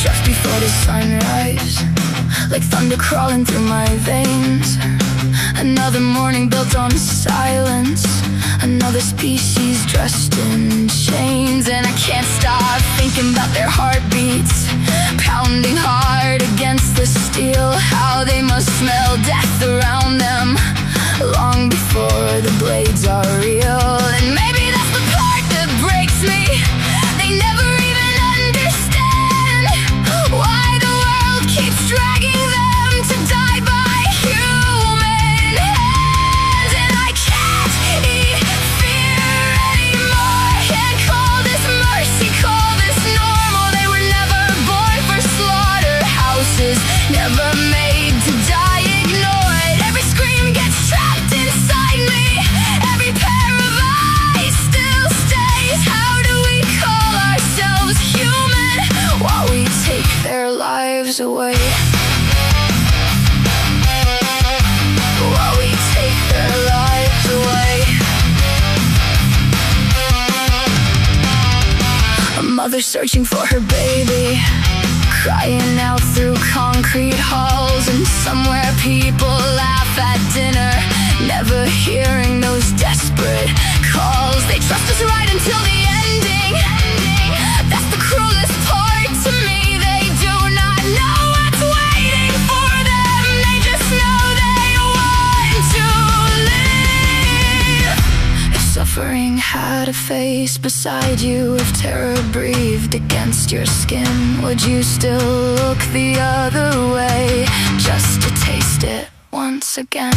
Just before the sunrise, like thunder crawling through my veins. Another morning built on silence, another species dressed in chains. And I can't stop thinking about their heartbeats, pounding hard against the steel. How they must smell death around them long before the blades are real. And maybe that's the part that breaks me. They never even understand why the world keeps dragging them to die by human hands. And I can't eat fear anymore. Can't call this mercy, call this normal. They were never born for slaughterhouses, never made to die ignored. Every scream gets trapped inside me, every pair of eyes still stays. How do we call ourselves human while we take their lives away? While we take their lives away. A mother searching for her baby, crying out through concrete halls. And somewhere people laugh at dinner, never hearing those desperate calls. They trust us right until the ending. That's the cruelest part to me. They do not know what's waiting for them. They just know they want to live. If suffering had a face beside you, if terror breathed against your skin, would you still look the other way just to taste it once again?